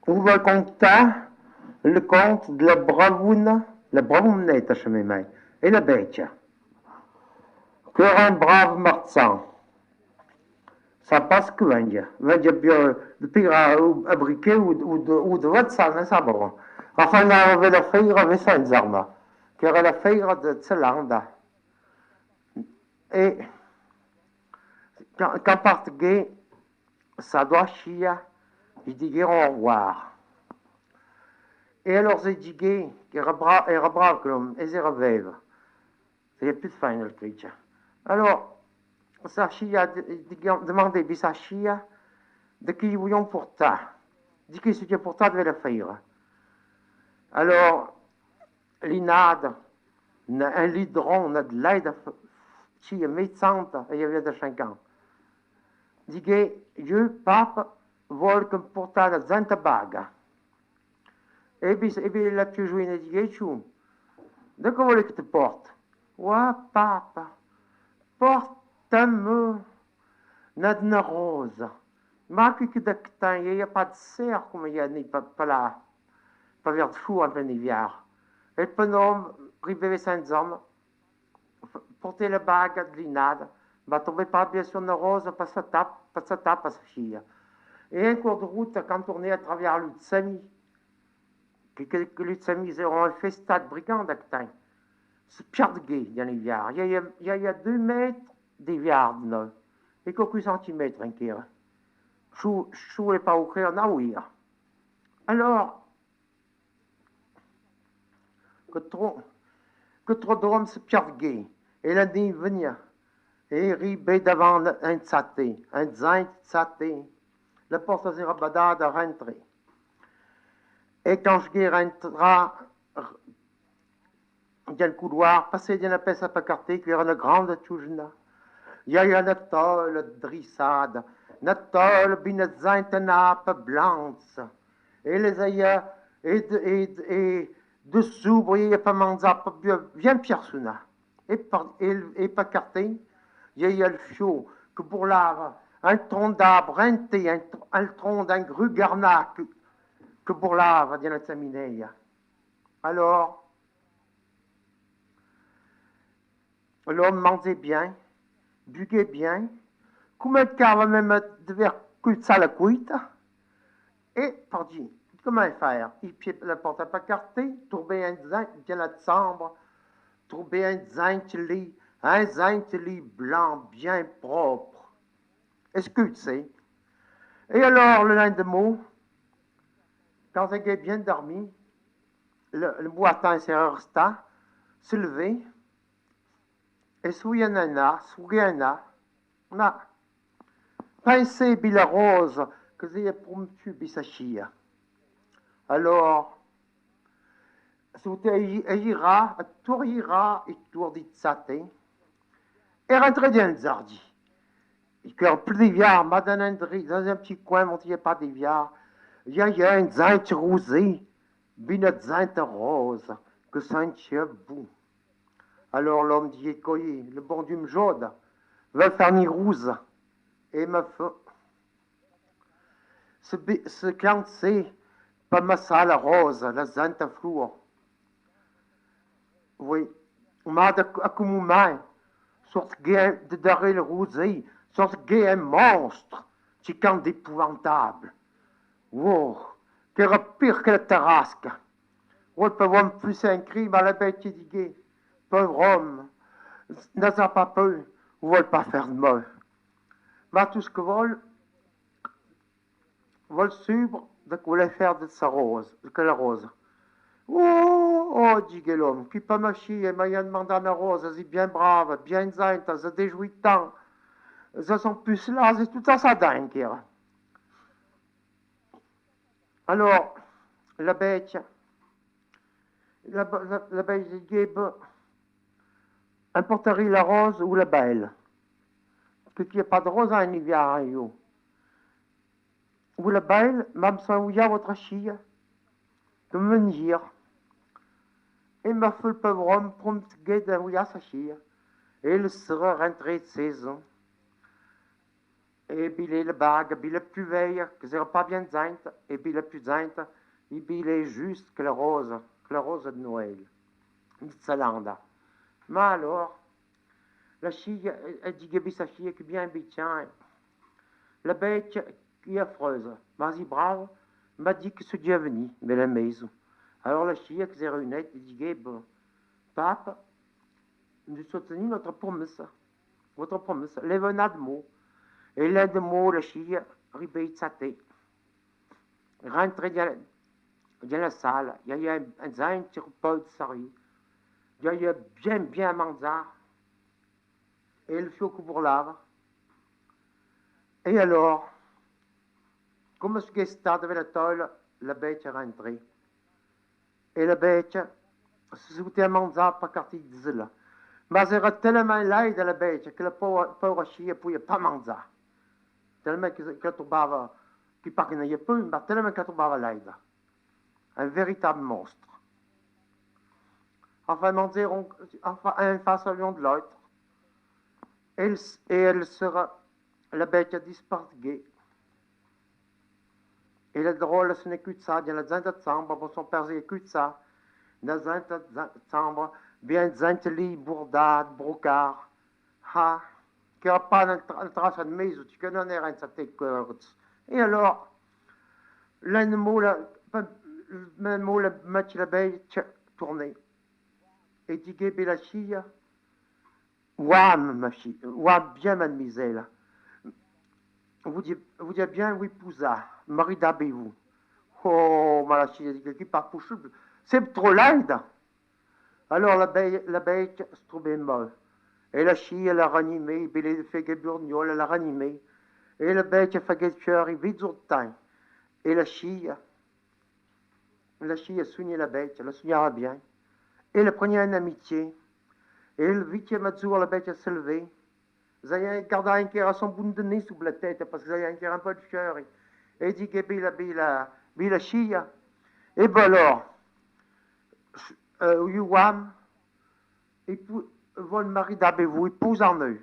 Où va le conte de la bravounette à chemin et la bête. Que un brave marsan. Ça passe que vendia bien de pire à briquet ou de votre salle, ça bon. Enfin, on avait la fille avec sans armes, qui era la fille de Tselanda. Et quand part gay, ça doit chier, il dit au revoir. Et alors, j'ai dit gay, qui era brave comme, et c'est revève. C'est plus fin le creature. Alors, sa chia demandait à sa chia de qui voyons pour ta. Dit que c'était pour ta de la faire. Alors, l'inade, un lidron, de l'aide, chia médecinte, et il y avait de 5 ans. Dit que, je, papa, vol comme pour ta de zanta baga. Et puis, la plus jouée, dit que, chou, de quoi voulez que te porte? Ouais, papa, porte-moi une rose. Ma que de temps, il n'y a pas de serre comme il y a ni pas là, pas vers de fou en plein hiver. Et le bonhomme, privé saint hommes, porter la bague de l'inade, va tomber pas bien sur une rose, pas sa tape, pas sa fille. Et un cours de route, quand tourner à travers l'Utsami, que l'Utsami, ils auront un festat de brigands d'actin. C'est pire de gay dans l'hiver. Il y a 2 mètres d'hiver de neuf. Et quelques centimètres, un kir. Je ne pas ouvrir, non, oui. Alors, que trop d'hommes se perdent gay. Et la nuit venir. Et ribé devant un tsaté, un zain tsaté. La porte sera badade à rentrer. Et quand je rentrera dans le couloir, passer dans la pièce à pacarté, qu'il y aura une grande toujna. Il y a une tôle drissade, une tôle une zain nappe blanche. Et les aïeux, et dessous, vous voyez, il n'y a pas manza, bien pierre-souna. Et pas carté, il y a le fiot, que pour l'art, un tronc d'arbre, un tronc d'un gru garnac, que pour l'art, dit la tamineille. Alors, l'homme mangeait bien, buvait bien, combien de carves même devait cuire ça la cuite, et, pardi, comment faire? Il pied la porte à pas carté, trouver un zinc, il la chambre, trouver un zinc blanc, bien propre. Est-ce que tu sais? Et alors, le lendemain, quand il a bien dormi, le boitin s'est resté, se levé, et souillé un ma, pensez, la rose, que j'ai pour me tuer, sa chia. Alors, ira, tourira et tour dit saté, et rentre dans le zardi. Il y a plus d'hiver, dans un petit coin, où il n'y a pas d'hiver, il y a un zint rosé, une zint rose, que ça un bout. Alors l'homme dit, le bon Dieu me jaude, va faire ni rouge, et me fait, ce quand c'est, pas ma salle rose, la zint fleur. Oui, m'a de main, sorte de derrière le rosé, sorte un monstre, c'est quand d'épouvantable. Wow, qui era pire que la tarasque. Oh, le pauvre homme plus un crime à la bête qui dit, pauvre homme, n'a pas peur, ou veut pas faire de mal. Mais tout ce que veut suivre de quoi voulait faire de sa rose, de la rose. Oh, dit l'homme, qui pas ma chie, et m'a demandé à la rose, c'est bien brave, bien zainte, c'est déjouit tant. Ça sont plus là, c'est tout à sa dingue. Alors, la bête, la bête dit, importerait la rose ou la belle. Parce qu'il n'y a pas de rose en hiver, ou la belle, même sans où il y a votre chie, de me dire. Et m'a fait le pauvre homme pour me guider où il y a sa chie. Et il sera rentré de saison. et bile le bag, bile plus veille, que c'est pas bien zainte, et bile plus zainte, il bile juste que la rose de Noël. Salanda. Mais alors, la fille, elle dit que sa fille est bien tiens, la bête qui est affreuse, vas-y brave, m'a dit que ce Dieu est venu, mais la maison. Alors la fille, qui s'est réunie, elle dit, bon, pape, nous soutenons votre promesse, les venades de mots. Et là, de mots, la fille, ribait sa tête. Rentrez dans la salle, il y a un zain qui repose de sari. Il y a bien manzar. Et le fio pour lave. Et alors, comme ce qui est devant la tôle, la bête est rentrée. Et la bête, se souhaitait à manzar par quartier de zèle. Mais elle era tellement laide la bête que la pauvre fille ne pouvait pas manger. Tellement qu'elle trouvait, qu'il parlait peu, mais tellement qu'elle trouvait laide. Un véritable monstre. Enfin, un face à l'un de l'autre. Et elle sera, la bête a disparu. Et le drôle, ce n'est que ça, il y a la zinte de chambre, pour son père, c'est que ça. La zinte de chambre, bien zinte lit, bourdade, brocard. Ha, qui n'a pas de trace de maison, tu connais rien de sa tête. Et alors, l'animal, le match la bête tourné. Et dit, Gébé la fille, ouam, ma fille, ouam, bien, mademoiselle. Vous dites bien, oui, pousa, Marie d'abez-vous. Oh, ma la fille, qui part pour chou. C'est trop laide. Alors la bête se trouvait molle. Et la fille, elle a ranimé, puis elle a fait que burgnol, elle a ranimé. Et la bête a fait que cœur, il vit sur le temps. Et la fille a soigné la bête, elle la soignera bien. Et elle prenait une amitié. Et le 8e jour, la bête s'est levée. Vous avez gardé un qui a son bout de nez sous la tête, parce que vous avez un peu de cœur. Et il dit que la fille. Et bien alors, Yuam, votre mari d'abez-vous, épouse en eux.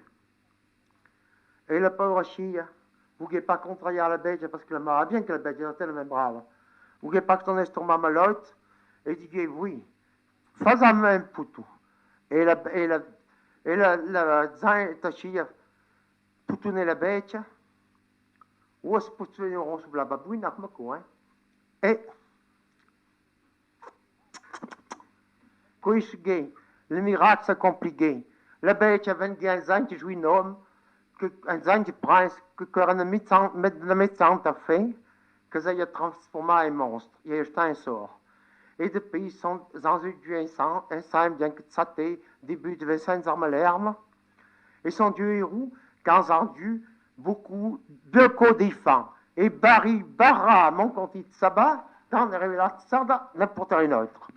Et la pauvre fille, vous n'avez pas contrarié à la bête, parce que la mort bien que la bête est tellement brave. Vous n'avez pas que ton estomac malote, et dit que oui, fais-en même pour tout. Et la ta fille, pour tourner la bête, ou est-ce que tu veux venir sur la babouine, à mon coin. Et, quand il se gagne, le miracle s'accomplit gagne. La bête a 25 ans qui joue un homme, un zang de prince, que un médecin a fait, que ça a transformé en monstre. Il a jeté un sort. Et depuis, ils sont dans un sang bien que ça t'est, début de 25 ans à l'herbe. Et son dieu héros, quand ont dû beaucoup de co-défends. Et Barra, mon conti de sabbat, dans les révélations, n'importe rien autre.